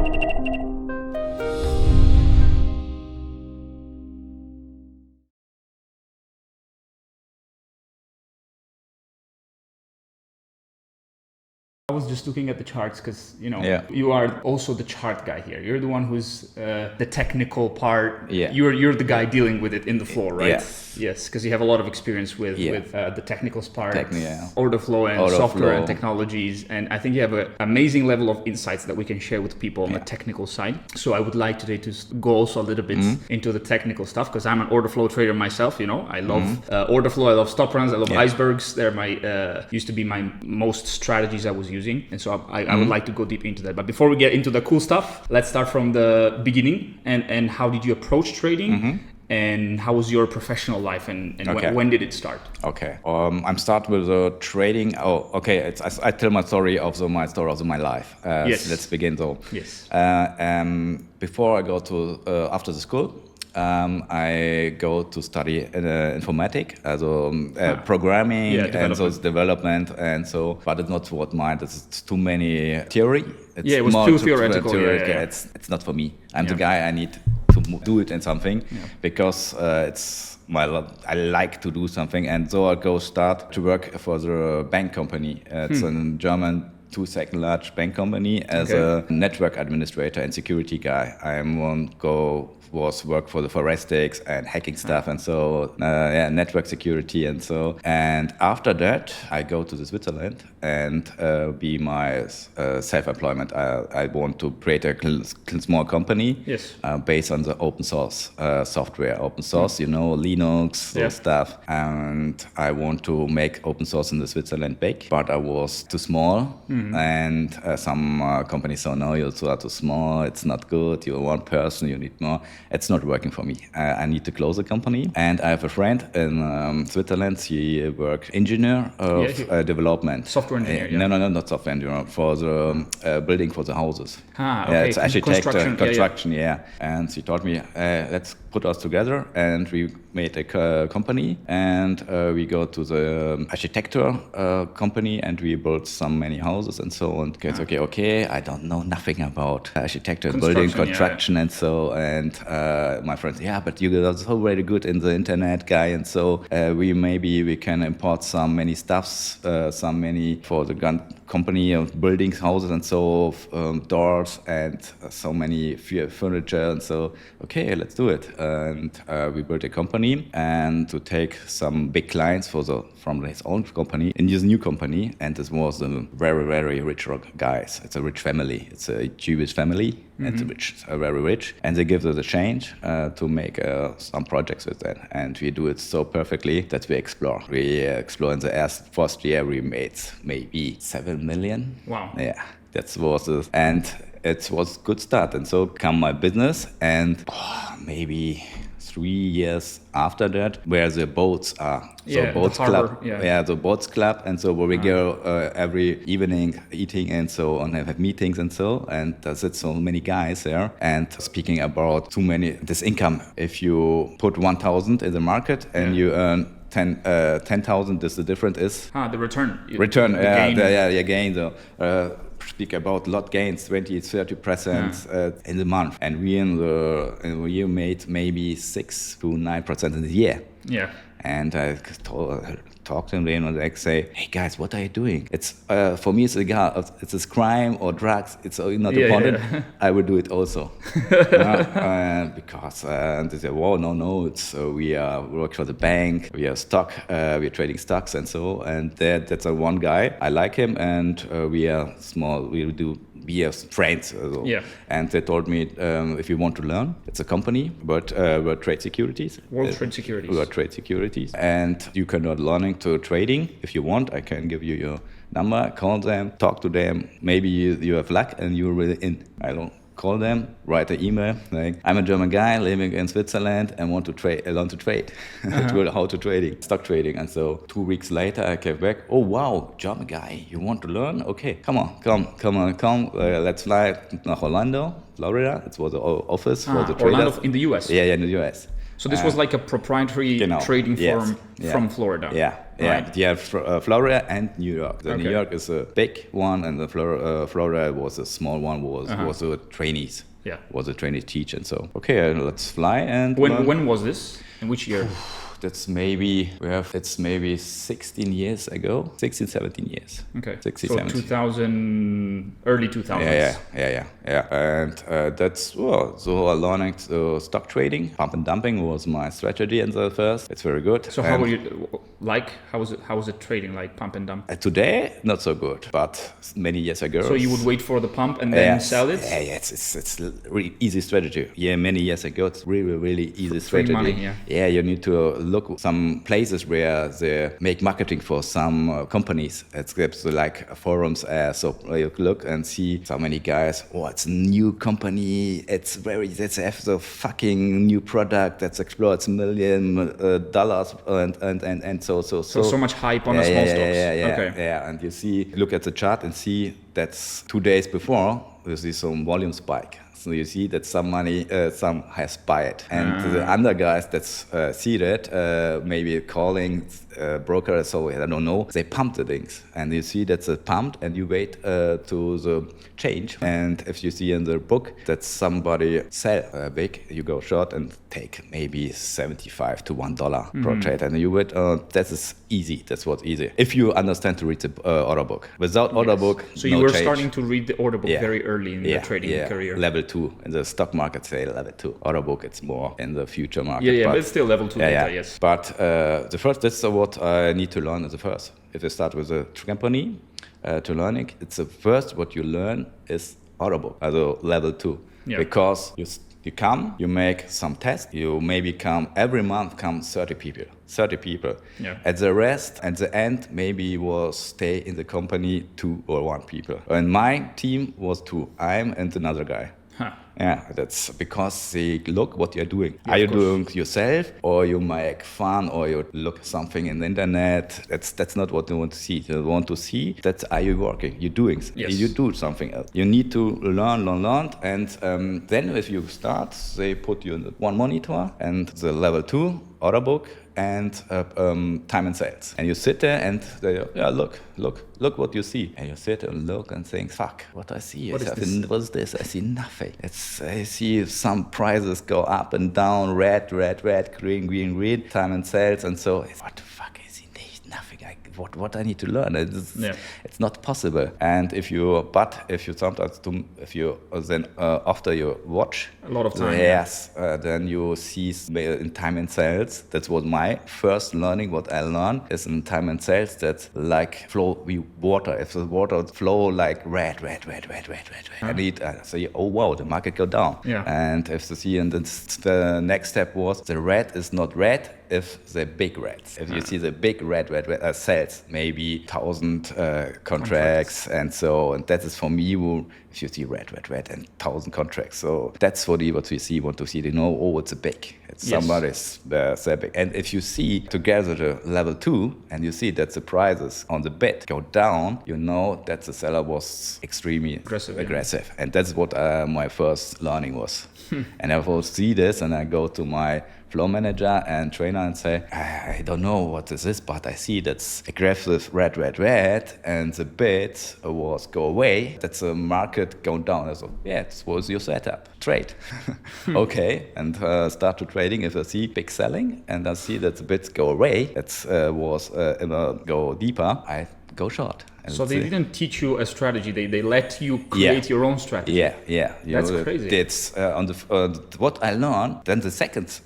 I was just looking at the charts because, you are also the chart guy here. You're the one who's the technical part. Yeah. You're the guy dealing with it in the floor, right? Yes. Yes, because you have a lot of experience with the technical part, yeah. order flow and software and technologies. And I think you have an amazing level of insights that we can share with people on the technical side. So I would like today to go also a little bit into the technical stuff, because I'm an order flow trader myself. I love order flow. I love stop runs. I love icebergs. They're my used to be my most strategies I was using. And so I would like to go deep into that. But before we get into the cool stuff, let's start from the beginning. And how did you approach trading? And how was your professional life, and when did it start? Okay, I'm start with trading. Oh, okay. I tell my story of my life. Yes. So let's begin though. Yes. Before I go to after the school, I go to study informatics, programming and so development, and so. But it's not what mine. It's too many theory. It was too theoretical. It's not for me. I'm the guy. I need to do it in something because I like to do something, and so I go start to work for the bank company. It's a German second large bank company as a network administrator and security guy. Was work for the forensics and hacking stuff, and so network security, and so. And after that, I go to Switzerland and be my self-employment. I want to create a small company based on the open source software, open source, Linux, those stuff. And I want to make open source in the Switzerland big, but I was too small, and some companies say, no, you're too small, it's not good, you're one person, you need more. It's not working for me. I need to close the company. And I have a friend in Switzerland. He works engineer of development. Software engineer. No, not software engineer, for the building for the houses. Okay. It's architect, construction. And she told me, let's put us together, and we made a company, and we go to the architecture company, and we built many houses and so on. Okay, I don't know nothing about architecture, building, construction, and so. And my friends, but you are so very good in the internet, guy, and so we can import many stuffs, many for the company of buildings, houses, and so doors, and so many furniture, and so. Okay, let's do it. And we built a company, and to take some big clients from his own company in his new company. And this was a very, very rich guys. It's a rich family. It's a Jewish family. It's very rich. And they give us a change to make some projects with that. And we do it so perfectly that we explore. We explore in the first year we made maybe 7 million. Wow. Yeah, that was it. And it was good start. And so come my business, and maybe 3 years after that, where the boats are. So boats club. The boats club, and so where we go every evening eating, and so on, have meetings, and so. And there's so many guys there, and speaking about this income. If you put 1,000 in the market and you earn 10,000, this the difference is the return. Gain. So, speak about lot gains, 20-30% in the month, and we in the year made maybe 6 to 9% in the year. Yeah. And I talk to them, and they say, "Hey guys, what are you doing? It's for me, it's a crime or drugs. It's not important. I will do it also." Because they say, "Whoa, no, it's we work for the bank. We are we are trading stocks, and so." And that's one guy. I like him, and we are small. We are friends. And they told me, if you want to learn, it's a company, but we're trade securities. World Trade Securities. We're trade securities. And you can learning to trading. If you want, I can give you your number, call them, talk to them. Maybe you have luck and you're really in. I don't call them, write an email, like, I'm a German guy living in Switzerland and want to learn to trade, how to trading, stock trading. And so 2 weeks later, I came back. Oh, wow, German guy, you want to learn? Okay, come. Let's fly to Orlando, Florida. It was the office for the traders. Orlando in the US? Yeah, in the US. So this was like a proprietary trading firm from Florida. Yeah. Right. Yeah, Florida and New York. New York is a big one, and the Florida was a small one. Was a trainees. Yeah. Was a trainee teach, and so let's fly. And when was this? In which year? It's maybe 16 years ago, 16, 17 years. Okay. 16, so 17. Early 2000s. Yeah. And that's so I learned stock trading. Pump and dumping was my strategy in the first. It's very good. So how were you how was it trading like pump and dump? Today not so good, but many years ago. So you would wait for the pump and then sell it? Yeah, it's really easy strategy. Yeah, many years ago it's really easy strategy. Money, yeah, you need to look some places where they make marketing for some companies. It's like forums. So you look and see so many guys. Oh, it's a new company. Let's have the fucking new product that's explodes $1 million and so much hype on the small stocks. Yeah. And you look at the chart and see that's 2 days before you see some volume spike. So you see that some has buy it, and the other guys that see that maybe calling broker, so I don't know, they pump the things, and you see that's a pumped, and you wait to the change. And if you see in the book that somebody sell big, you go short and take maybe $75 to $1 per trade, and you wait. That is easy. That's what's easy if you understand to read the order book. Without order book, so you were starting to read the order book very early in your trading career. Level 2 in the stock market, say level 2. Order book, it's more in the future market. But it's still level 2 data, yes. But the first, that's what I need to learn as the first. If you start with a company to learning, it's the first what you learn is order book, also level 2. Yeah. Because you come, you make some tests, you maybe every month 30 people. Yeah. At the end, maybe you will stay in the company 2 or 1 people. And my team was 2, I'm and another guy. Huh. Yeah, that's because they look what you're doing. Are you doing yourself, or you make fun, or you look something in the internet? That's not what they want to see. They want to see that are you working, you're doing, you do something else. You need to learn, and then if you start, they put you in one monitor and the level 2 order book and time and sales. And you sit there and they look what you see. And you sit and look and think, fuck, what I see what is this? I see nothing. I see some prices go up and down, red, green, time and sales. And so, what the fuck is it? Nothing. What I need to learn? It's not possible. And if you then after you watch a lot of time, then you see in time and sales. That's what my first learning. What I learned is in time and sales that's like flow with water. If the water flow like red, I need say, oh wow, the market go down. Yeah. And if you see, and the next step was the red is not red. If the big reds, if you see the big red sales, maybe 1,000 contracts, and that is for me. If you see red and 1,000 contracts, so that's what you want to see. They know, oh, it's a big. Somebody's so big. And if you see together the level 2, and you see that the prices on the bid go down, you know that the seller was extremely aggressive. And that's what my first learning was. And I will see this, and I go to my flow manager and trainer and say, I don't know what this is, but I see that's aggressive red, and the bid was go away. That's the market going down. I thought, it was your setup. Trade. Okay, and start to trading. If I see big selling and I see that the bids go away, that was go deeper, I go short. So they didn't teach you a strategy. They let you create your own strategy. Yeah. That's crazy. It's on what I learned. Then the second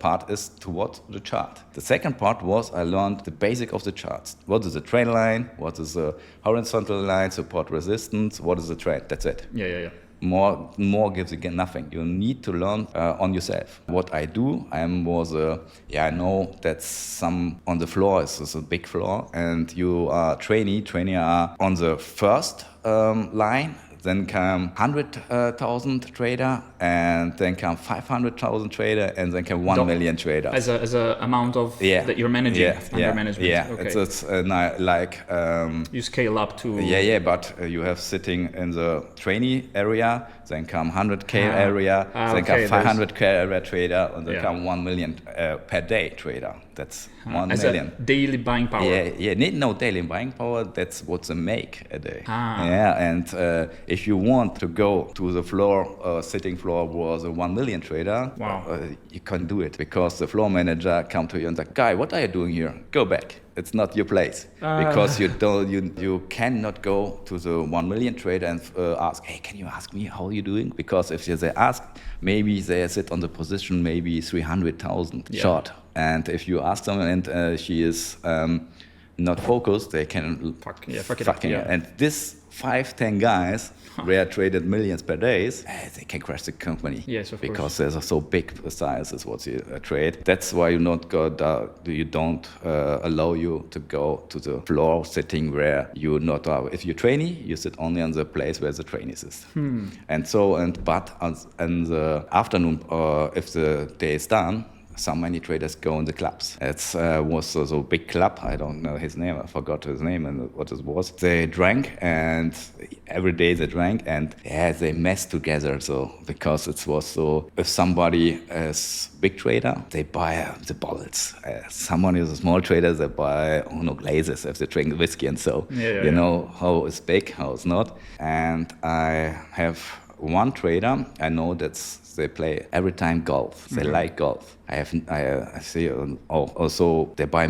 part is to watch the chart. The second part was I learned the basic of the charts. What is a trend line? What is a horizontal line? Support, resistance. What is a trend? That's it. Yeah. More gives again nothing. You need to learn on yourself. What I do, I know that some on the floor is a big floor, and you are trainee are on the first line. then come 100,000 trader, and then come 500,000 trader, and then come 1 million trader. As a amount of that you're managing under management. Yeah, okay. It's like you scale up to. But you have sitting in the trainee area, then come 100K area, then come 500K area trader, and then come 1 million per day trader. That's 1 million. A daily buying power. No daily buying power. That's what they make a day. And if you want to go to the floor, sitting floor was a 1 million trader, you can't do it because the floor manager come to you and like, guy, what are you doing here? Go back. It's not your place because you cannot go to the 1 million trader and ask, hey, can you ask me how you doing? Because if they ask, maybe they sit on the position maybe 300,000 short. And if you ask them and she is not focused, they can fuck it up. And this 5-10 guys where traded millions per day, they can crash the company. Yes, of because course. there's so big size is what you trade. That's why you don't allow you to go to the floor sitting where you not are. If you're trainee, you sit only on the place where the trainees is. But in the afternoon, if the day is done, so many traders go in the clubs. It was a big club. I don't know his name. I forgot his name and what it was. They drank, and every day they drank, and they messed together. So because it was so, if somebody is big trader, they buy the bottles. Someone is a small trader, they buy glazes if they drink whiskey and so. You know how it's big, how it's not. And I have one trader. I know they play every time golf. They like golf. I see also they buy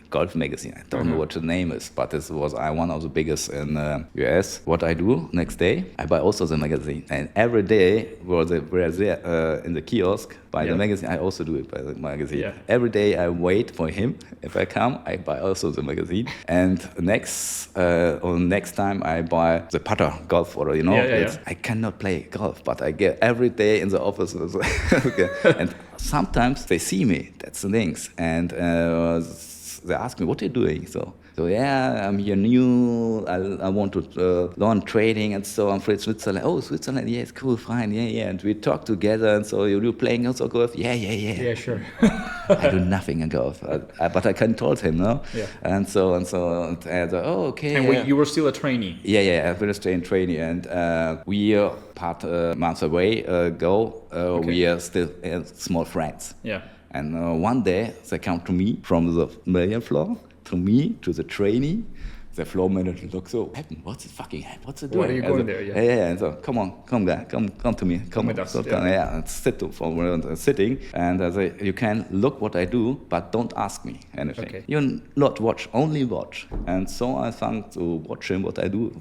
golf magazine. I don't know what the name is, but this was one of the biggest in US. What I do next day, I buy also the magazine, and every day where they were there in the kiosk buy the magazine, I also do it by the magazine. Every day I wait for him. If I come, I buy also the magazine, and next time I buy the putter golf or I cannot play golf, but I get every day in the office. And sometimes they see me, that's the things, and they ask me, what are you doing? So I'm here new, I want to learn trading, and so I'm from Switzerland. Oh, Switzerland, it's cool, fine, and we talk together, and so you're playing also golf? Yeah, sure. I do nothing in golf, but I can told him, no? And so, okay. And you were still a trainee? I was still a trainee, and we part months away we are still small friends. And one day they come to me from the million floor, to me, to the trainee. The floor manager looks, what's it fucking happen? What's it doing? Why are you going there? And so, come guy, come to me. Come with us. And sit for sitting. And I say, you can look what I do, but don't ask me anything. Okay. You not watch, only watch. And so I started to watch him, what I do.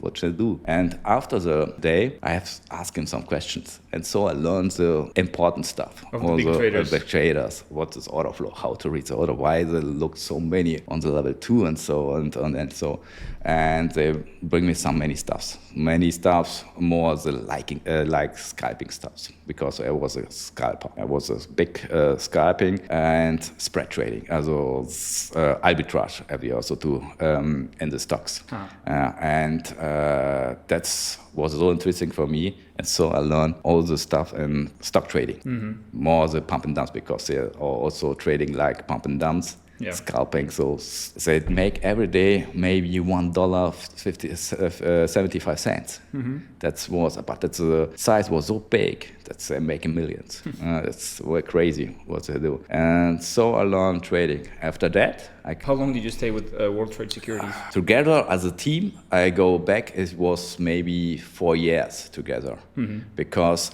And after the day, I have asked him some questions. And so I learned the important stuff. Of the big traders. The traders. What is order flow? How to read the order? Why they look so many on the level 2 and so and so. And they bring me many stuffs, more like scalping stuffs, because I was a scalper. I was a big scalping and spread trading, also arbitrage we also do in the stocks. That was so interesting for me, and so I learned all the stuff in stock trading, more the pump and dumps, because they are also trading like pump and dumps. Scalping, so they make every day maybe $1.75. But the size was so big that they're making millions. It's very crazy what they do. And so I learned trading. After that, how long did you stay with World Trade Securities? Together as a team, I go back. It was maybe 4 years together, because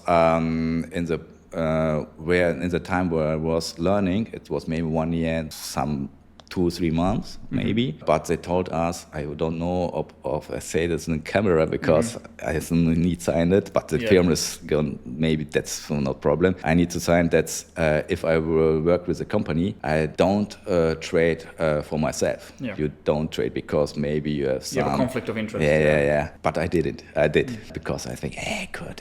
in the time where I was learning, it was maybe 1 year, some 2-3 months, maybe. But they told us, I don't know if I say this in the camera because I need to sign it, but the firm is gone, maybe that's no problem. I need to sign that if I will work with a company, I don't trade for myself. You don't trade because maybe you have some... You have a conflict of interest. Yeah. But I didn't. Because I think, good.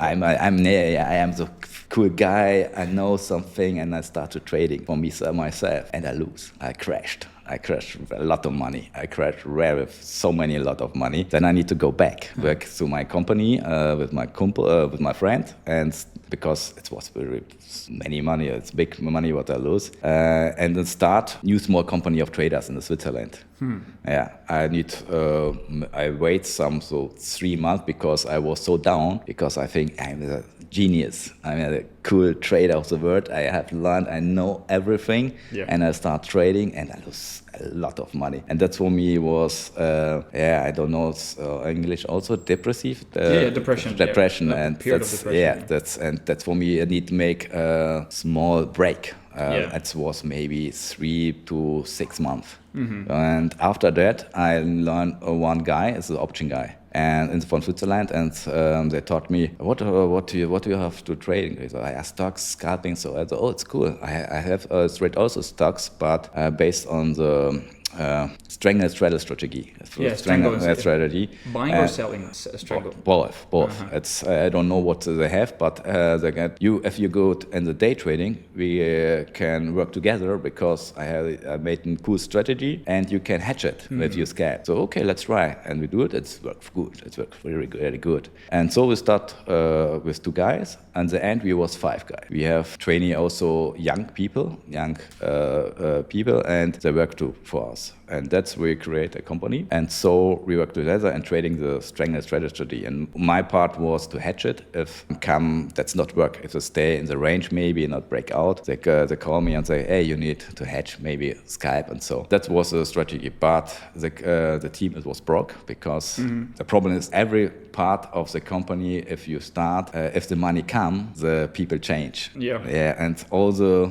I am the cool guy. I know something, and I started trading for myself, and I lose. I crashed with a lot of money. I crashed rare with a lot of money. Then I need to go back to my company with my friend, and because it was very many money, it's big money what I lose, and then start new small company of traders in Switzerland. Yeah, I wait 3 months because I was so down, because I think I'm a genius. I'm a cool trader of the world. I have learned, I know everything, and I start trading and I lose a lot of money. And that for me was, I don't know, English also, depressive. Depression. Depression, Yeah. and Period of depression. that's for me. I need to make a small break. It was maybe 3 to 6 months. And after that, I learned one guy, it's an option guy, and from Switzerland, and they taught me what do you have to trade. So I have stocks, scalping. So I thought, it's cool. I have trade also stocks, but based on the strangle strategy. Strategy. Buying or selling strangle? Both. It's I don't know what they have, but they get you. If you go in the day trading, we can work together, because I made a cool strategy, and you can hatch it with your Scalp. So okay, let's try, and we do it. It's worked good. It's worked very good. And so we start with 2 guys, and the end we was 5 guys. We have trainee also young people, and they work for us. And that's where we create a company. And so we work together and trading the strangle strategy. And my part was to hedge it. If that's not work, if they stay in the range, maybe not break out, they call me and say, hey, you need to hedge maybe Scalp. And so that was the strategy. But the team, it was broke, because the problem is every part of the company, if you start, if the money comes, the people change. And all the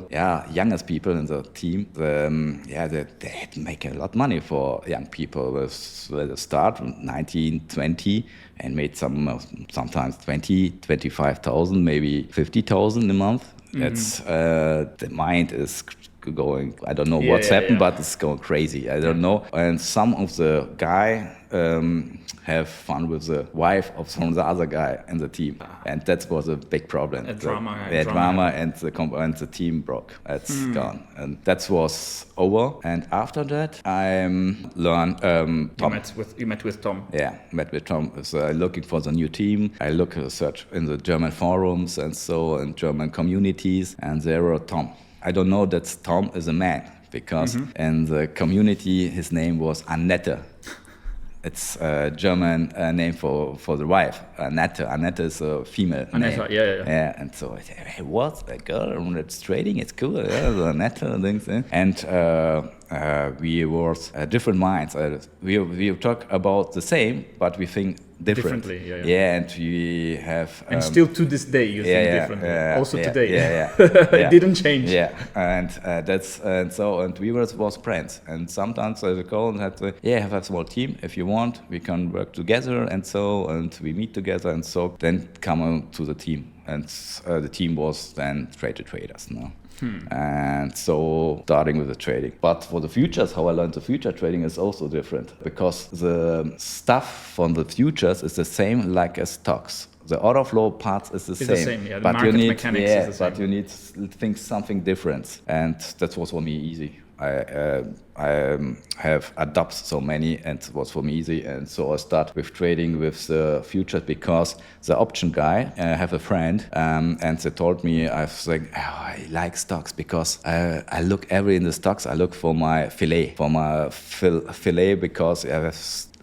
youngest people in the team, they had to make a lot of money for young people. They start 19, 20, and made sometimes 20, 25,000, maybe 50,000 a month. That's the mind is going, I don't know what's happened, but it's going crazy. I don't know. And some of the guy have fun with the wife of some of the other guy in the team, and that was a big problem. Drama, and the team broke. It's gone, and that was over. And after that, I learned. You met with Tom. Yeah, met with Tom. So looking for the new team. I search in the German forums and in German communities, and there were Tom. I don't know that Tom is a man, because in the community his name was Annette. It's a German name for the wife, Annette. Annette is a female name. Yeah. And so I said, hey, what? A girl that's trading? It's cool. Yeah, Annette things. And we were different minds. We talk about the same, but we think differently. And we have. And still to this day, you think differently. Also today. It didn't change. And we was friends. And sometimes I call and had to, have a small team. If you want, we can work together, and we meet together, and so then come on to the team. And the team was then traders now. And so starting with the trading. But for the futures, how I learned the future trading is also different, because the stuff from the futures is the same like as stocks. The order flow parts is the same. The but market mechanics is the same. But you need to think something different. And that was for me easy. I have adopted so many, and it was for me easy. And so I start with trading with the futures, because the option guy, I have a friend, and they told me, I like stocks, because I look in the stocks, I look for my fillet, because I have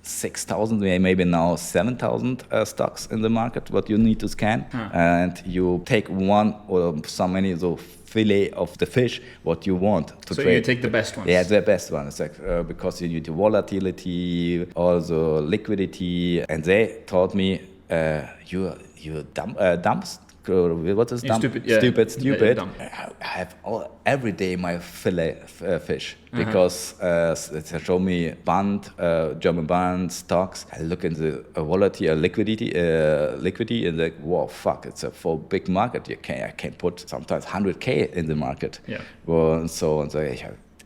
6,000, maybe now 7,000 stocks in the market, what you need to scan. And you take one or so many, fillet of the fish, what you want to trade. So you take the best ones. Yeah, the best one. It's because you need the volatility, all the liquidity. And they told me, you dumb. What is dumb? Stupid. I have every day my fillet fish, because they show me German bond stocks. I look in the volatility, liquidity, and like, wow, fuck! It's a for big market. I can put sometimes 100K in the market. Yeah. Well, so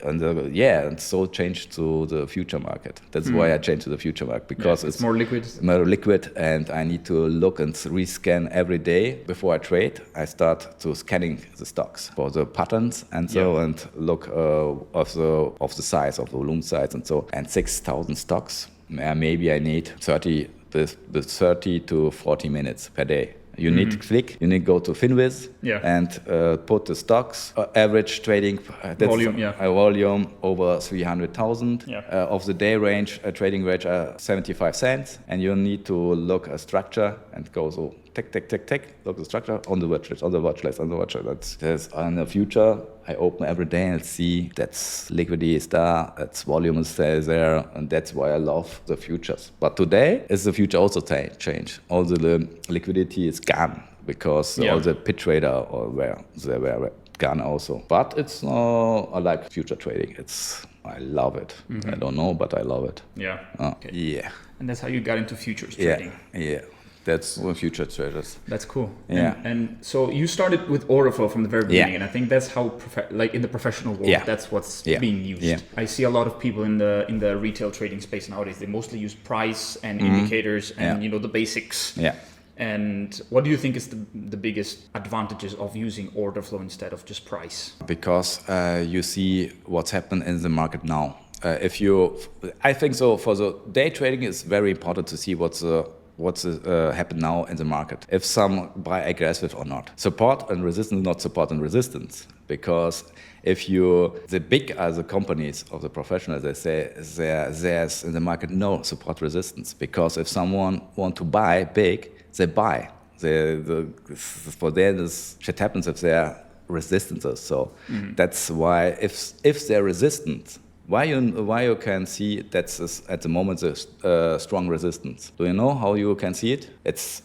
And so changed to the future market. That's why I changed to the future market, because it's more liquid. More liquid, and I need to look and rescan every day before I trade. I start to scanning the stocks for the patterns and so, and look of the size, of the volume size and so. And 6,000 stocks, maybe I need 30 to 40 minutes per day. You need to click, you need to go to Finviz and put the stocks, average trading volume over 300,000 of the day range, trading range 75 cents, and you need to look a structure and go so tick, look the structure on the watch list. That's in the future. I open every day and see that's liquidity is there, that's volume is there, and that's why I love the futures. But today is the future also change. All the liquidity is gone because all the pit trader they were gone also. But it's I like future trading. I love it. I don't know, but I love it. Yeah. Okay. Yeah. And that's how you got into futures trading. Yeah. That's future traders. That's cool. Yeah. And so you started with order flow from the very beginning, and I think that's how, like in the professional world, that's what's being used. Yeah. I see a lot of people in the retail trading space nowadays. They mostly use price and indicators and the basics. Yeah. And what do you think is the biggest advantages of using order flow instead of just price? Because you see what's happened in the market now. I think so. For the day trading, it's very important to see what's happened now in the market. If some buy aggressive or not. Support and resistance, not support and resistance. Because if the big as the companies of the professionals, they say there's in the market no support resistance. Because if someone want to buy big, they buy. For them, this shit happens if there are resistances. So that's why if they're resistant, why you can see that's at the moment a strong resistance. Do you know how you can see it?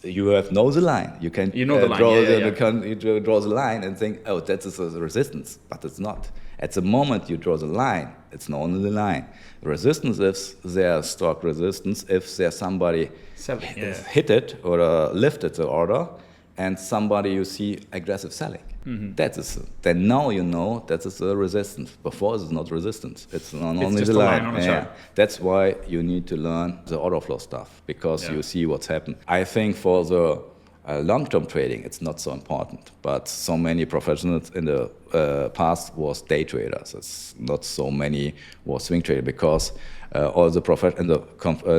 You know the line. You can the line. You draw the line and think, oh, that is a resistance, but it's not. At the moment you draw the line, it's not only the line. Resistance is their stock resistance if there's somebody hit it or lifted the order, and somebody you see aggressive selling. Then now you know that is a resistance. Before it's not resistance. It's not only the line. That's why you need to learn the order flow stuff, because you see what's happened. I think for the long-term trading, it's not so important. But so many professionals in the past was day traders. It's not so many was swing traders, because all the in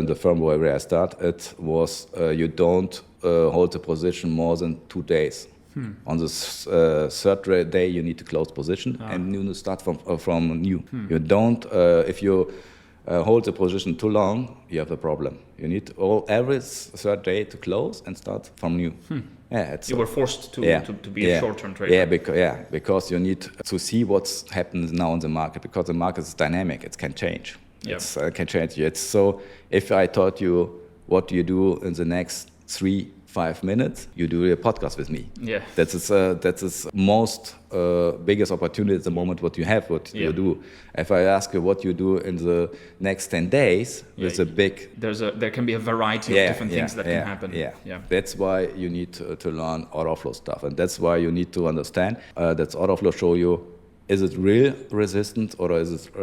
the firm where I started was you don't hold the position more than 2 days. On the third day, you need to close position and you start from new. You don't, if you hold the position too long, you have a problem. You need every third day to close and start from new. You were forced to be a short-term trader. Because you need to see what's happening now in the market, because the market is dynamic. It can change. It can change. So if I taught you what you do in the next 3-5 minutes, you do a podcast with me. That's most biggest opportunity at the moment. What you have, what you do. If I ask you what you do in the next 10 days, there's a big. There can be a variety of different things that can happen. That's why you need to learn order flow stuff, and that's why you need to understand that order flow show you, is it real resistance or is it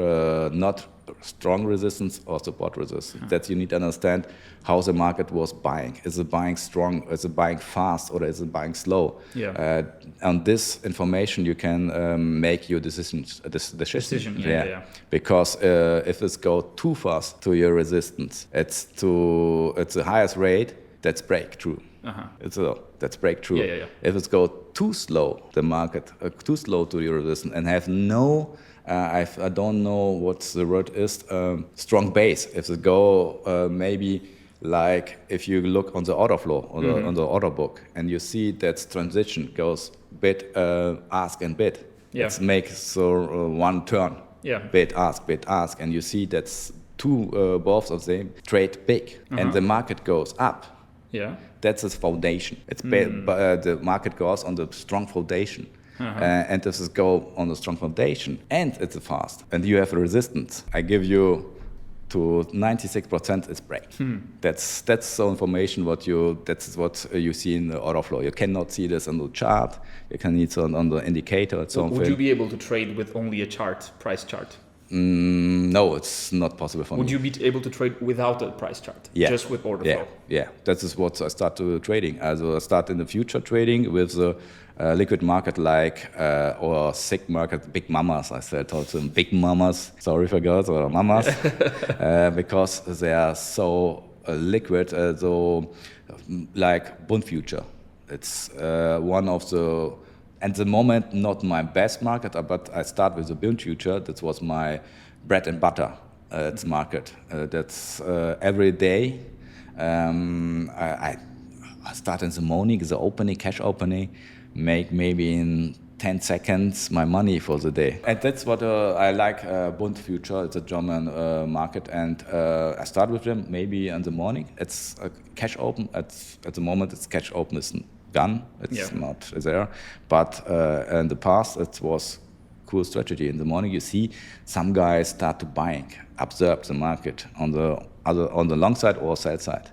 not strong resistance or support resistance? That you need to understand how the market was buying. Is it buying strong? Is it buying fast, or is it buying slow? On this information, you can make your decision. Because if it goes too fast to your resistance, it's the highest rate. That's breakthrough. That's breakthrough. If it goes too slow, the market too slow to your resistance, and have no. I don't know what the word is. Strong base. If it go maybe like if you look on the order flow on the order book, and you see that transition goes bid, ask and bid. Let's make one turn. Bid, ask, and you see that's both of them trade big, and the market goes up. That's its foundation. It's the market goes on the strong foundation. And this is go on a strong foundation, and it's fast, and you have a resistance. I give you to 96% is break. That's the information what you see in the order flow. You cannot see this on the chart. You can see it on the indicator or something. Would you be able to trade with only a chart, price chart? No, it's not possible for me. Would you be able to trade without a price chart? Yeah. Just with order flow? Yeah, that is what I start to trading. Also I start in the future trading with the liquid market or SIG market, big mamas. I said also big mamas. Sorry for girls or mamas, because they are so liquid. So like Bund future, it's one of the. At the moment, not my best market, but I start with the Bund future. That was my bread and butter. It's market. That's every day. I start in the morning, the opening, cash opening, make maybe in 10 seconds my money for the day. And that's what I like, Bund future. It's a German market, and I start with them maybe in the morning. It's cash open. At the moment, it's cash open is gone. It's not there. But in the past, it was cool strategy. In the morning, you see some guys start to buying, observe the market on the long side or sell side.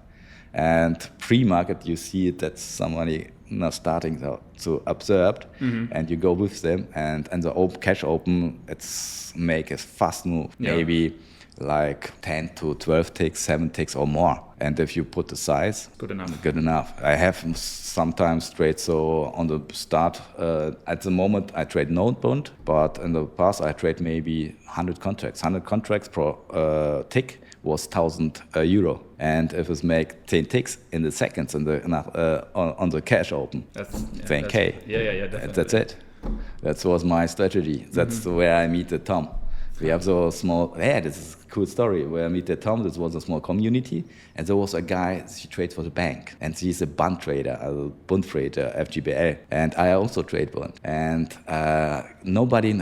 And pre-market, you see that somebody now starting to observe, and you go with them. And the cash open, it's make a fast move, maybe like 10 to 12 ticks, 7 ticks or more. And if you put the size, good enough. I have sometimes trade so on the start. At the moment, I trade no Bund, but in the past, I trade maybe 100 contracts. 100 contracts per tick was 1,000 euro. And if it make 10 ticks in the seconds on the cash open, that's 10K. Definitely. That's it. That was my strategy. That's where I meet the Tom. We have so small, this is a cool story, where I meet the Tom. This was a small community, and there was a guy, he trades for the bank, and he's a Bund trader, a Bund trader, FGBL, and I also trade Bund, and nobody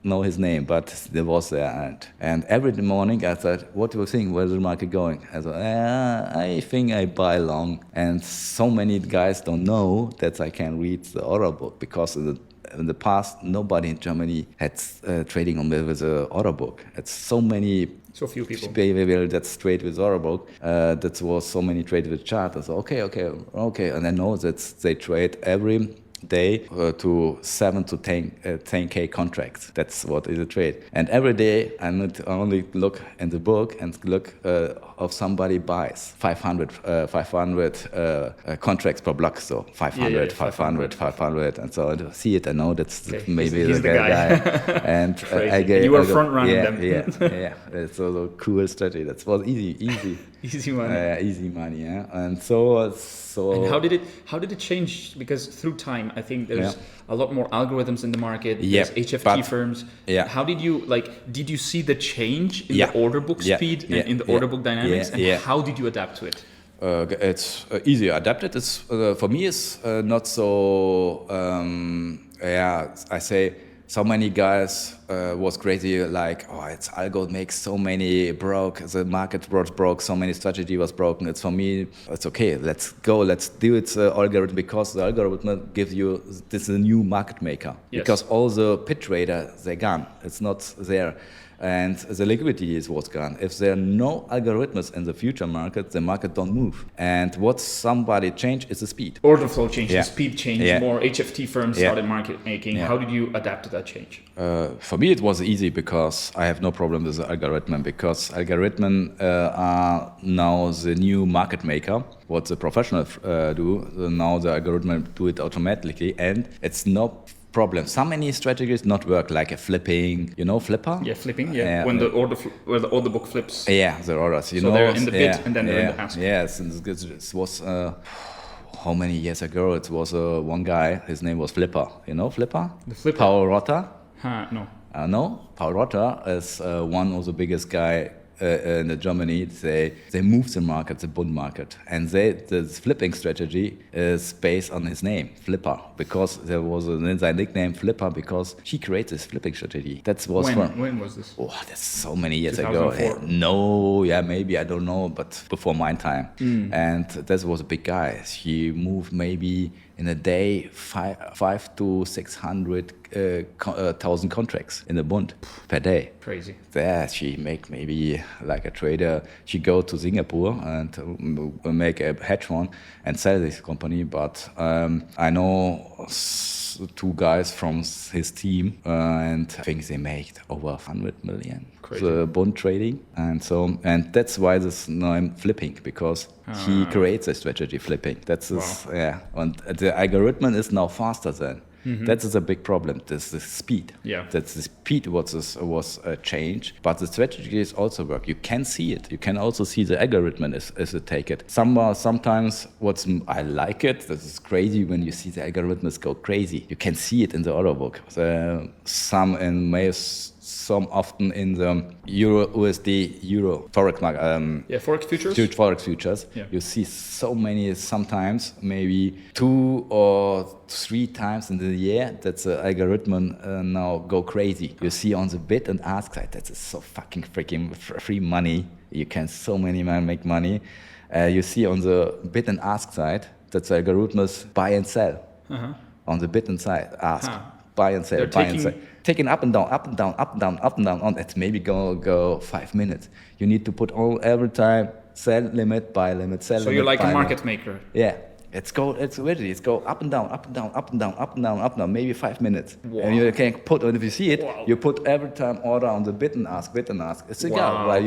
know his name, but there was there, and every morning I thought, what do you think, where's the market going? I thought, I think I buy long, and so many guys don't know that I can read the order book, because in the past, nobody in Germany had trading with an order book. It's so few people that's trade with order book. That was so many trade with chart. I thought, okay, and I know that they trade every day to 7 to 10K contracts. That's what is a trade. And every day I not only look in the book and look if somebody buys 500 contracts per block. So 500, 500. And so I see it, I know that's maybe he's the guy. And you were front running them. Yeah. It's a cool strategy. That was easy. Easy money. Easy money, yeah. And so. And how did it change? Because through time, I think there's a lot more algorithms in the market. There's HFT firms. Yeah. How did you see the change in the order book speed and in the order book dynamics? And how did you adapt to it? It's easy to adapt it. It's for me, it's not so. I say. So many guys was crazy, like, it's algo makes so many broke, the market was broke, so many strategy was broken. It's for me, it's okay, let's go, let's do it algorithm, because the algorithm gives you, this is a new market maker. Yes. Because all the pit trader, they're gone, it's not there. And the liquidity is what's gone. If there are no algorithms in the future market, the market don't move. And what somebody changed is the speed. Order flow changed, the speed changed, more HFT firms started market making. How did you adapt to that change? For me, it was easy, because I have no problem with the algorithm, because algorithm are now the new market maker. What the professionals do, now the algorithm do it automatically, and it's no problem. So many strategies not work, like a flipping, flipper? Yeah, flipping, when the order book flips. Yeah, the orders, so they're in the bid and then they're in the ask. Yes, and it was, how many years ago? It was one guy, his name was Flipper. You know Flipper? The Flipper? Paul Rotter? No. No? Paul Rotter is one of the biggest guy in Germany. They move the market, the Bund market, and the flipping strategy is based on his name, Flipper, because there was a nickname Flipper because he created this flipping strategy. When was this? Oh, that's so many years 2004. ago. No, maybe, I don't know, but before my time. And that was a big guy. He moved maybe in a day 5 to 600 1,000 contracts in the Bund per day. Crazy. There she make maybe like a trader. She go to Singapore and make a hedge fund and sell this company. But I know two guys from his team and I think they make over 100 million. Crazy. The bond trading and that's why this name flipping, because he creates a strategy flipping. That's his, and the algorithm is now faster than. That is a big problem. This the speed. Yeah. That's the speed was a change, but the strategies also work. You can see it. You can also see the algorithm as a take it. Sometimes I like it. This is crazy when you see the algorithms go crazy. You can see it in the order book. Some often in the Euro USD Euro Forex market. Forex futures. Forex futures. Yeah. You see so many. Sometimes maybe 2 or 3 times in the year that the algorithm now go crazy. You see on the bid and ask side, that is so fucking freaking free money. You can so many man make money. You see on the bid and ask side that the algorithms buy and sell. On the bid and side ask. Buy and sell, buy and sell. Taking up and down, up and down, up and down, up and down. On it maybe go 5 minutes. You need to put every time sell limit, buy limit, sell limit. So you're like a market maker. Yeah. It's go up and down, up and down, up and down, up and down, up and down, maybe 5 minutes. Wow. And you can put, and if you see it, you put every time order on the bid and ask. It's a go. Well,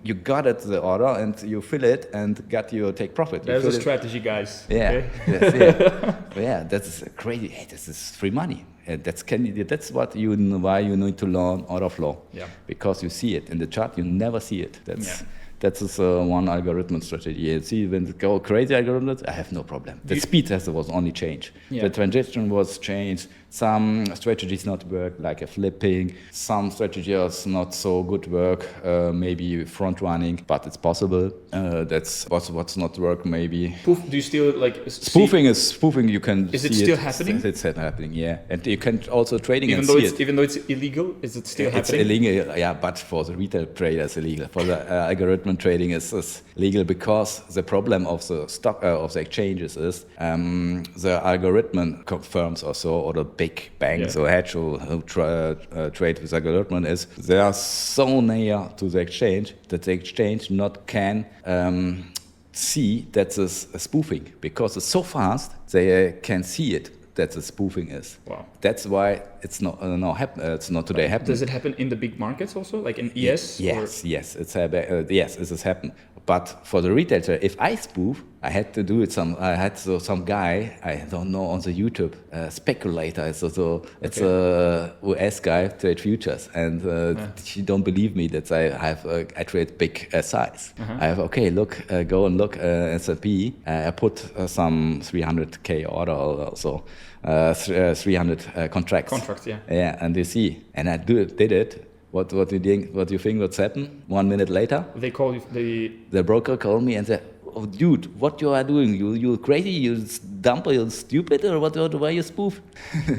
you got it, the order, and you fill it and take profit. There's a strategy, guys. Yeah, okay. Yeah, that's crazy. Hey, this is free money. That's why you need to learn order flow. Yeah. Because you see it in the chart, you never see it. That's one algorithm strategy. You see, when it go crazy algorithms, I have no problem. The speed was only change. Yeah. The transition was changed. Some strategies not work, like a flipping. Some strategies not so good work, maybe front running, but it's possible. That's what's not work, maybe. Do you still spoofing? Is spoofing? You can. Is it still happening? It's happening, yeah. And you can also trading even though it's illegal. Is it still happening? It's illegal, yeah. But for the retail traders, illegal. For the algorithm trading is legal, because the problem of the stock of the exchanges is the algorithm firms or the big banks or hedge who trade with algorithm is they are so near to the exchange that the exchange not can see that is spoofing, because it's so fast they can see it. That the spoofing is. Wow. That's why it's not it's not today happening. Does it happen in the big markets also, like in ES? Yes, it has happened. But for the retail trader, if I spoof, I had to do it. I had some guy, I don't know, on the YouTube, speculator. It's a US guy trade futures, and he don't believe me that I trade big size. I have go and look S&P. I put some 300k order also. 300 contracts. Contracts, yeah. Yeah, and you see, and I did it. What do you think what's happened? 1 minute later, they call you. The broker called me and said, "Oh, dude, what you are doing? You crazy? You dumb? You stupid? Or what? Why you spoof?"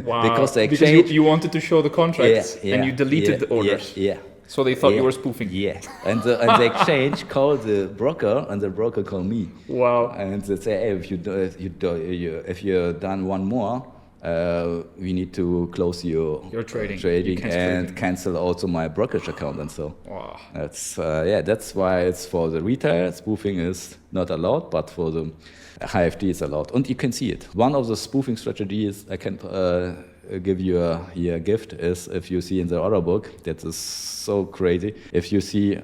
Wow. Because the exchange. Because you wanted to show the contracts and you deleted the orders. Yeah. So they thought you were spoofing. Yeah. And the exchange called the broker, and the broker called me. Wow. And they say, "Hey, if you done one more, we need to close your trading and cancel also my brokerage account." And so that's why it's for the retail spoofing is not allowed, but for the HFT is allowed, and you can see it. One of the spoofing strategies I can give you a gift is, if you see in the order book, that is so crazy. If you see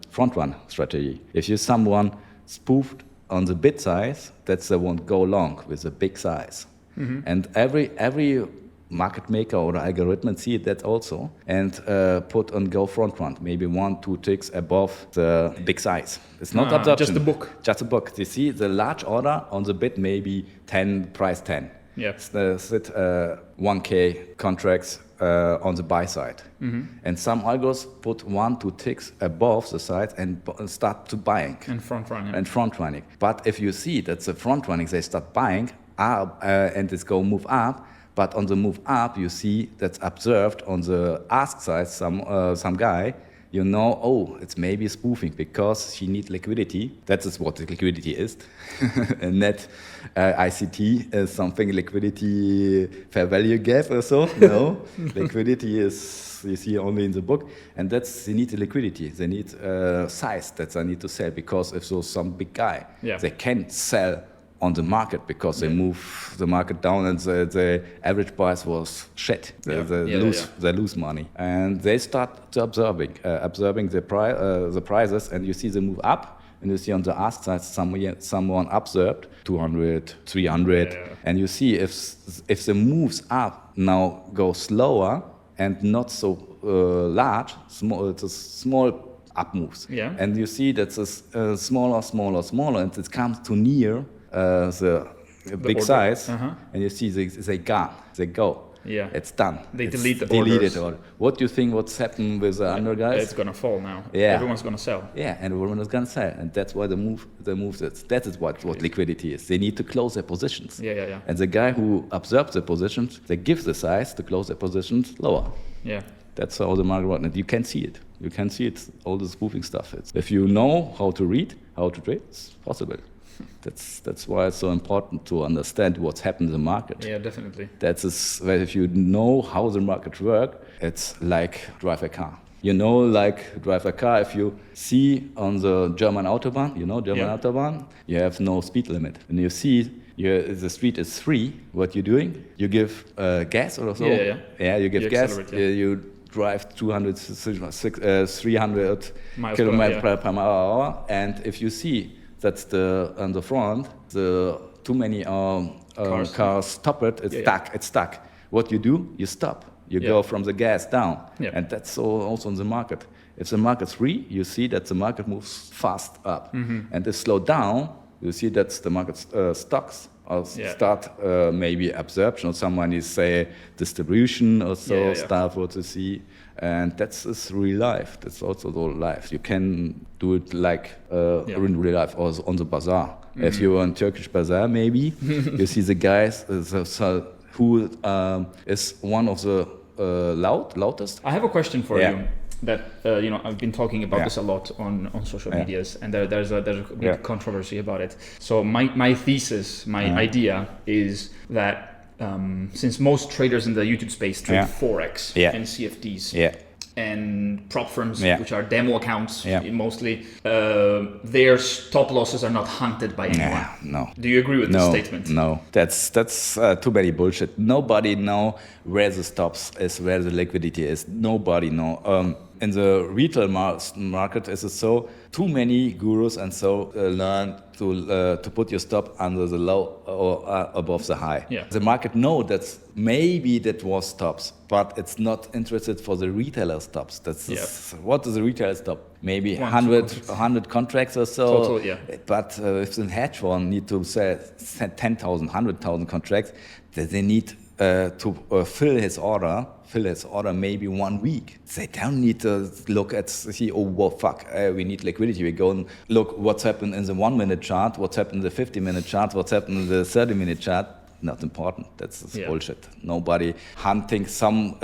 front run strategy, if you someone spoofed on the bid size, that's the one go long with the big size. Mm-hmm. And every market maker or algorithm see that also, and put on go front run, maybe 1-2 ticks above the big size. It's not absorption. Just the book. Just a book. You see the large order on the bid, maybe 10, price 10. Yeah. Sit 1K contracts on the buy side. Mm-hmm. And some algos put 1-2 ticks above the side and start to buying. And front running. And front running. But if you see that's the front running, they start buying, and it's go move up, but on the move up you see that's observed on the ask side some guy you know, oh, it's maybe spoofing because she needs liquidity. That is what the liquidity is. And net ICT is something liquidity fair value gap or so. No, liquidity is, you see only in the book. And that's, they need the liquidity. They need size that they need to sell, because if there's some big guy, they can't sell on the market because they move the market down, and the average price was shit. They lose money, and they start to observing the prices, and you see they move up, and you see on the ask side someone observed 200, 300, and you see if the moves up now go slower and not so large, it's a small up moves, and you see that's smaller, and it comes to near the big order size, and you see they go. Yeah, it's done. They delete the orders. Order. What do you think? What's happened with the under guys? It's gonna fall now. Yeah, everyone's gonna sell. Yeah, and everyone is gonna sell, and that's why the move that is what liquidity is. They need to close their positions. Yeah. And the guy who observes the positions, they give the size to close their positions lower. Yeah. That's how the market works. And you can see it. You can see it. All the spoofing stuff. If you know how to read, how to trade, it's possible. That's why it's so important to understand what's happened in the market. Yeah, definitely. If you know how the market works, it's like drive a car. You know, like drive a car, if you see on the German Autobahn, Autobahn, you have no speed limit. And you see the street is 3, what you're doing? You give gas or so? Yeah, you give gas, you drive 300 miles kilometers per hour, and if you see that's on the front, too many cars stop it, it's stuck. What you do, you stop. You go from the gas down. And that's also in the market. If the market's free, you see that the market moves fast up. And if slow down, you see that the market stocks or start maybe absorption, or someone is say distribution or so stuff what you see. And that's real life. That's also the life. You can do it like in real life, or on the bazaar. If you're on Turkish bazaar, maybe you see the guys who is one of the loudest. I have a question for you. That I've been talking about this a lot on social medias, and there's a big controversy about it. So my thesis, my idea is that since most traders in the YouTube space trade Forex and CFDs and prop firms, which are demo accounts mostly, their stop losses are not hunted by anyone. No. Do you agree with this statement? No, that's too many bullshit. Nobody know where the stops is, where the liquidity is. Nobody know. In the retail market, is it so too many gurus and so learn to put your stop under the low or above the high. The market know that maybe that was stops, but it's not interested for the retailer stops. What is the retailer stop? Maybe 100 contracts or so. Total, But if the hedge fund need to sell 10,000, 100,000 contracts, they need to fill his order maybe 1 week. They don't need to look at, we need liquidity. We go and look what's happened in the 1 minute chart, what's happened in the 50-minute chart, what's happened in the 30-minute chart. Not important. That's bullshit. Nobody hunting but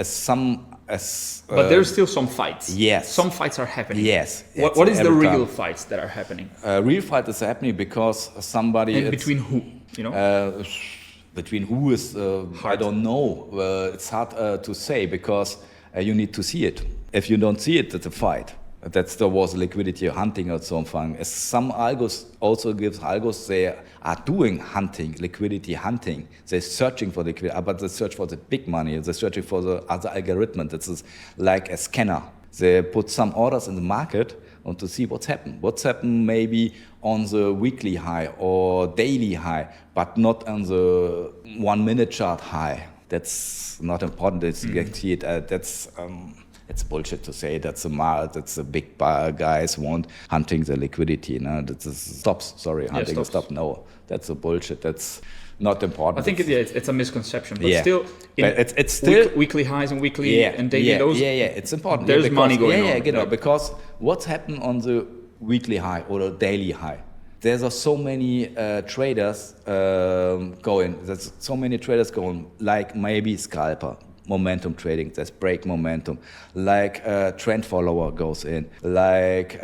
there's still some fights. Yes. Some fights are happening. Yes. What is the real fights that are happening? Real fight is happening because somebody... And between who? Between who is, I don't know. It's hard to say because you need to see it. If you don't see it, it's a fight. There was liquidity hunting or something. Some algos also gives algos, they are doing hunting, liquidity hunting. They're searching for liquidity, but they search for the big money. They're searching for the other algorithm. That's like a scanner. They put some orders in the market and to see what's happened. What's happened maybe on the weekly high or daily high, but not on the 1 minute chart high. That's not important. It's it's bullshit to say that's the big guys want hunting the liquidity. No, that's hunting the stop. No, that's a bullshit. That's not important. I think it's a misconception, but still, it's still weekly highs and weekly and daily lows. It's important. There's money going on. Because what's happened on the weekly high or the daily high? There's so many traders going. There's so many traders going, like maybe SCALPER. momentum trading, there's break momentum, like trend follower goes in, like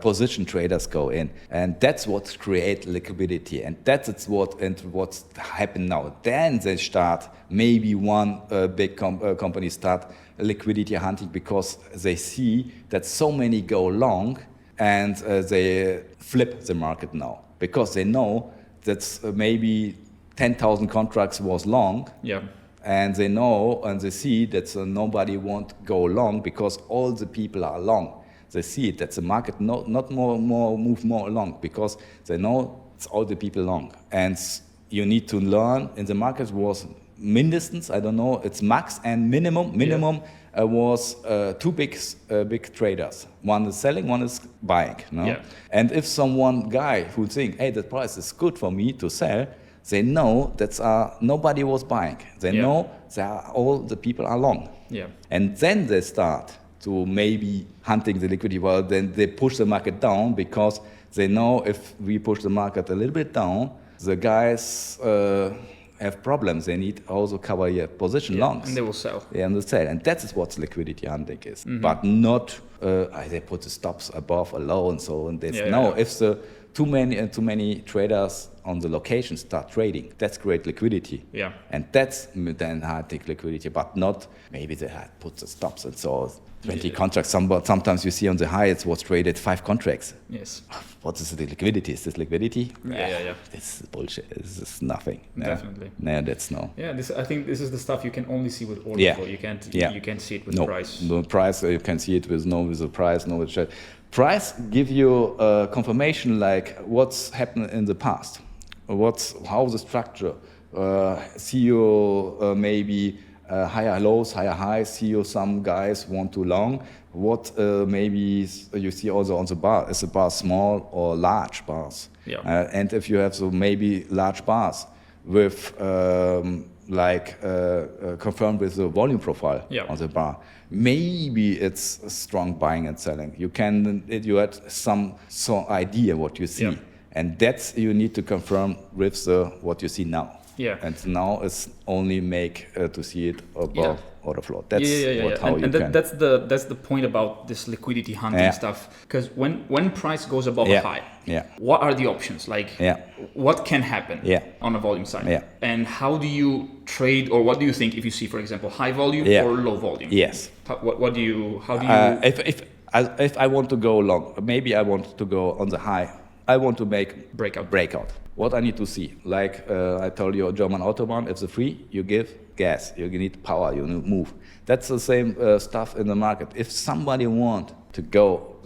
position traders go in, and that's what creates liquidity, and that's what's happened now. Then they start, maybe one big company start liquidity hunting because they see that so many go long, and they flip the market now because they know that maybe 10,000 contracts was long. Yeah. And they know and they see that nobody won't go long because all the people are long. They see it, that the market not more move more long because they know it's all the people long. And you need to learn, in the market was mindestens, I don't know, it's max and minimum. Minimum was two big traders. One is selling, one is buying. No? Yeah. And if someone guy who think, hey, the price is good for me to sell, they know that nobody was buying. They know that all the people are long. Yeah. And then they start to maybe hunting the liquidity. Well, then they push the market down because they know if we push the market a little bit down, the guys have problems. They need also cover your position longs. And they will sell. Yeah, and they sell. And that is what liquidity hunting is. Mm-hmm. But not, they put the stops above or low and so on. If the too many traders on the location start trading, that's great liquidity. Yeah. And that's then high-tech liquidity, but not maybe they had put the stops and so 20 contracts. Sometimes you see on the high it was traded 5 contracts. Yes. What is the liquidity? Is this liquidity? Yeah. This is bullshit. This is nothing. Definitely. No, that's no. Yeah, I think this is the stuff you can only see with order flow. You can't see it with the price. The price, you can see it with the price, no with the price give you confirmation like what's happened in the past. How the structure, see you maybe higher lows, higher highs, see you some guys want too long. What maybe you see also on the bar, is the bar small or large bars? Yeah. And if you have maybe large bars with confirmed with the volume profile on the bar, maybe it's strong buying and selling. You had some idea what you see. Yeah. And that's you need to confirm with what you see now. Yeah. And now it's only make to see it above order flow. That's how you can. That's the point about this liquidity hunting stuff. Because when price goes above high, what are the options? What can happen on a volume side? Yeah. And how do you trade, or what do you think if you see, for example, high volume or low volume? Yes. How do you? If I want to go long, maybe I want to go on the high. I want to make breakout. What I need to see, like I told you, German Autobahn, if it's free, you give gas, you need power, you need move. That's the same stuff in the market. If somebody want to go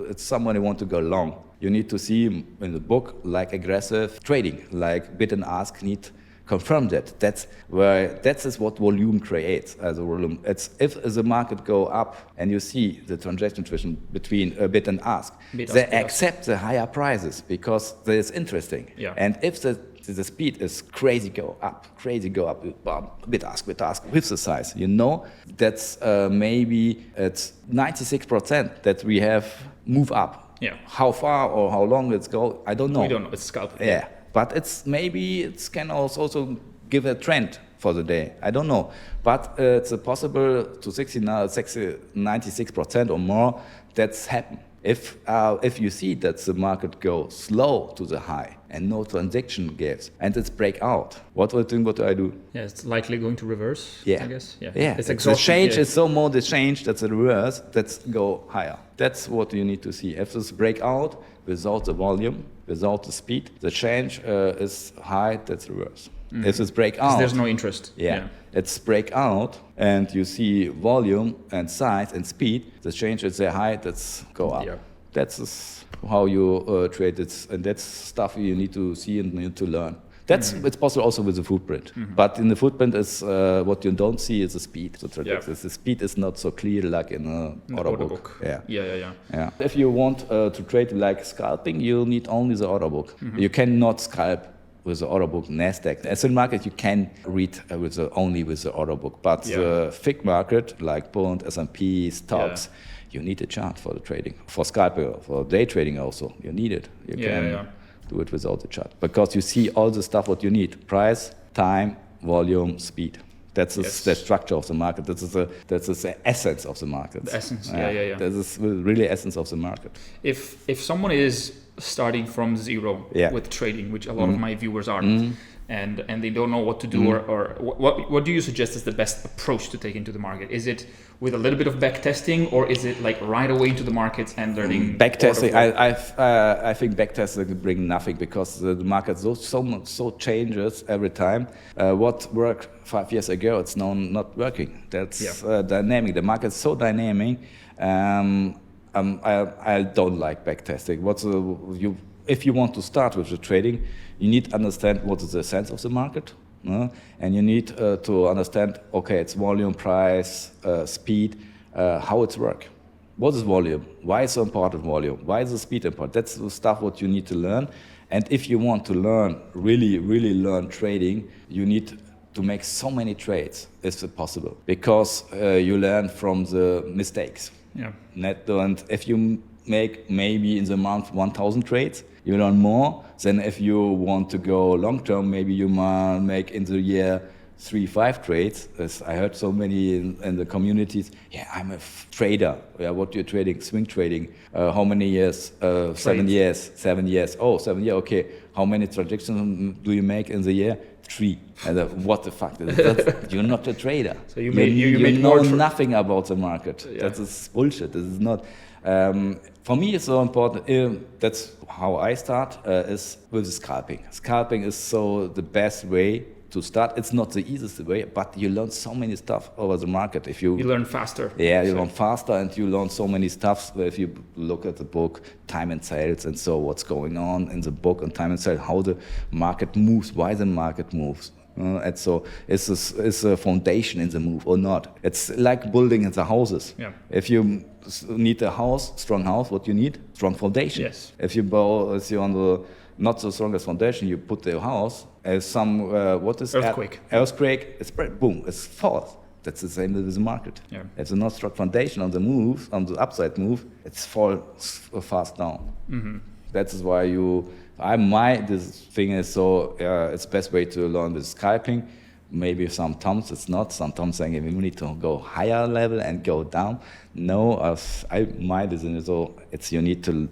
long, you need to see in the book like aggressive trading, like bid and ask need confirm that. That is what volume creates as a volume. It's if the market go up and you see the transaction between bid and ask, they accept the higher prices because it's interesting. Yeah. And if the speed is crazy go up, bid ask with the size, that's maybe it's 96% that we have move up. Yeah. How far or how long it's go, I don't know. We don't know. It's scalp. Yeah. But it can also give a trend for the day. I don't know. But it's possible to 96% or more that's happen. If you see that the market goes slow to the high and no transaction gives and it's break out, what do I do? Yeah, it's likely going to reverse, I guess. Yeah. It's the change is so more the change that's a reverse, that's go higher. That's what you need to see. If this break out without the volume, without the speed, the change is high, that's reverse. Mm-hmm. If it's break out, there's no interest. It's break out and you see volume and size and speed, the change is there high, that's go up. Yeah. That's how you trade it, and that's stuff you need to see and need to learn. It's possible also with the footprint, but in the footprint is what you don't see is the speed. The speed is not so clear like in an order book. Yeah. If you want to trade like scalping, you need only the order book. Mm-hmm. You cannot scalp with the order book Nasdaq. As in market, you can read only with the order book, but the FIG market like Bund, S&P, stocks, you need a chart for the trading. For scalper, for day trading also, you need it. You can do it without the chart because you see all the stuff what you need: price, time, volume, speed. That's the structure of the market. That is the essence of the market. The essence, yeah. That is really essence of the market. If someone is starting from zero with trading, which a lot of my viewers are, and they don't know what to do, or what do you suggest is the best approach to take into the market? Is it with a little bit of back testing, or is it like right away into the markets and learning? Back testing, I think back testing bring nothing, because the market so changes every time. What worked 5 years ago, it's now not working. That's dynamic. The market's so dynamic. I don't like back testing. If you want to start with the trading, you need to understand what is the sense of the market. And you need to understand, okay, it's volume, price, speed, how it's work. What is volume? Why is so important volume? Why is the speed important? That's the stuff what you need to learn. And if you want to learn, really learn trading, you need to make so many trades as possible, because you learn from the mistakes. Yeah. And if you make maybe in the month 1,000 trades, you learn more than if you want to go long term. Maybe you might make in the year 3-5 trades. As I heard so many in the communities. Yeah, I'm a trader. Yeah, what you're trading? Swing trading. How many years? 7 years. 7 years. Oh, 7 years. Okay. How many transactions do you make in the year? 3. And what the fuck? You're not a trader. So you know nothing about the market. Yeah. That is bullshit. This is not. For me, it's so important. That's how I start. Is with scalping. Scalping is so the best way to start. It's not the easiest way, but you learn so many stuff over the market. If you learn faster. Yeah, you learn faster, and you learn so many stuff. If you look at the book, Time and Sales, and so what's going on in the book on Time and Sales, how the market moves, why the market moves. And so is a foundation in the move or not? It's like building in the houses. Yeah. If you need a house, strong house, what you need? Strong foundation. Yes. If you're on the not so strongest foundation, you put the house as some what is earthquake. Earthquake, it's boom, it's falls. That's the same with the market. Yeah. If it's not strong foundation on the move, on the upside move, it's falls fast down. Mm-hmm. That is why this thing is so. It's best way to learn with scalping. Maybe sometimes it's not. Sometimes saying we need to go higher level and go down. No, my decision is so. It's you need to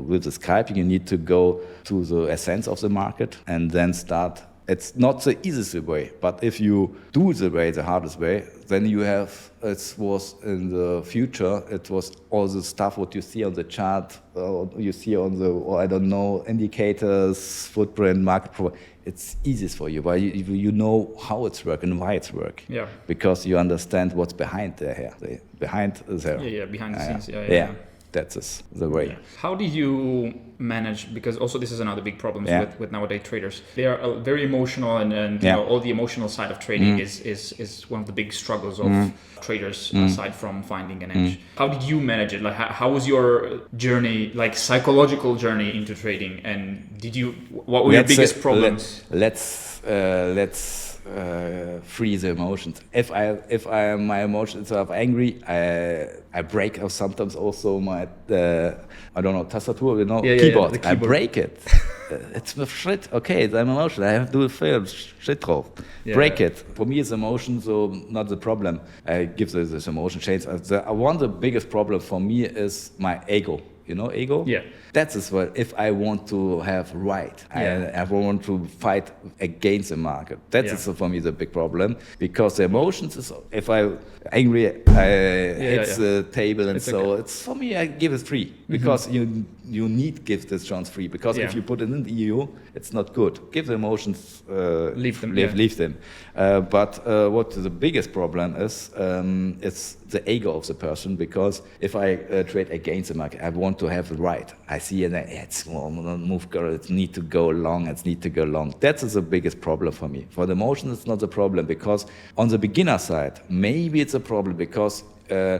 with the scalping. You need to go to the essence of the market and then start. It's not the easiest way, but if you do the hardest way, then you have. It was in the future. It was all the stuff what you see on the chart, you see on the indicators, footprint, market. It's easiest for you, but you know how it's working and why it's working. Yeah. Because you understand what's behind there. Behind there. Yeah, behind the scenes. Yeah. That's the way. Yeah. How do you manage? Because also this is another big problem with nowadays traders. They are very emotional, and you know, all the emotional side of trading is one of the big struggles of traders, aside from finding an edge. How did you manage it? Like, how was your journey, like psychological journey into trading? And what were your biggest problems? Let's free the emotions. If my emotions are angry, I break, or sometimes also my tastatur, keyboard. The keyboard. I break it. It's with shit. Okay, I'm emotional. I have to feel shit drauf. Break it. For me, it's emotion, so not the problem. I give this emotion change. The biggest problem for me is my ego. You know, ego? Yeah. That's as well. If I want to have I want to fight against the market. That's for me the big problem, because the emotions is, if I'm angry, I hit the table, and it's for me, I give it free, because you need to give this chance free, because if you put it in the EU, it's not good. Give the emotions, leave them. But what the biggest problem is, it's the ego of the person, because if I trade against the market, I want to have the right. I see it's move, it need to go long, That is the biggest problem for me. For the emotion, it's not the problem, because on the beginner side, maybe it's a problem, because the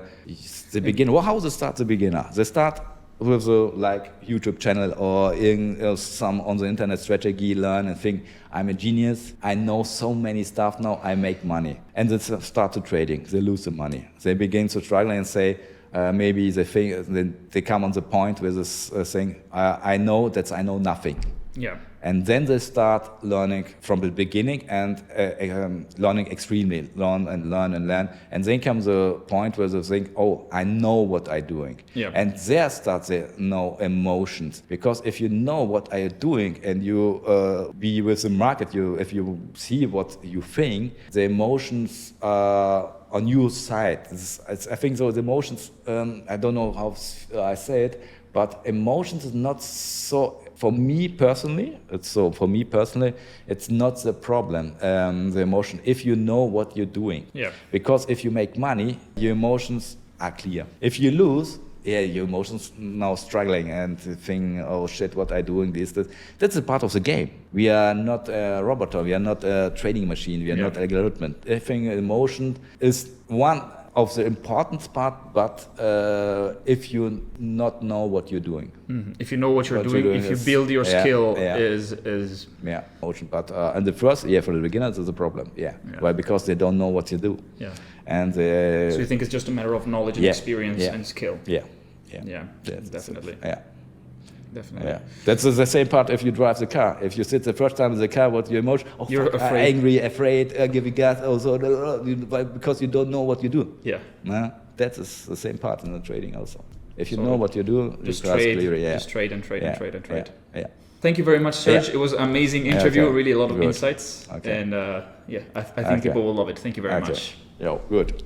beginner. Well, how they start the beginner? They start with a YouTube channel or in some on the internet strategy, learn and think I'm a genius. I know so many stuff now. I make money, and they start to trading. They lose the money. They begin to struggle and say maybe they think they come on the point with this saying I know nothing. Yeah. And then they start learning from the beginning and learning extremely, learn. And then comes a point where they think, oh, I know what I'm doing. Yeah. And there starts the no emotions. Because if you know what I'm doing and you be with the market, if you see what you think, the emotions are on your side. I think so. The emotions, I don't know how I say it, but emotions is not so. For me personally, it's not the problem. The emotion, if you know what you're doing. Yeah. Because if you make money, your emotions are clear. If you lose, your emotions now struggling and think, oh shit, what I doing this. That's a part of the game. We are not a robot. We are not a trading machine. We are not algorithm. I think emotion is one of the important part, but if you not know what you're doing. Mm-hmm. If you know what you're doing, if you build your skill is emotion. But and the first, for the beginners is a problem. Why? Because they don't know what you do. Yeah. And so you think it's just a matter of knowledge and experience and skill. Yeah, definitely. Definitely. Yeah, that's the same part if you drive the car. If you sit the first time in the car, what your emotion? Oh, you're afraid. Angry, afraid, giving gas. Also, because you don't know what you do. Yeah. That is the same part in the trading also. If you know what you do, just trade. Just trade and trade and trade and trade. Thank you very much, Serge. It was an amazing interview. Really a lot of insights. And I think people will love it. Thank you very much. Good.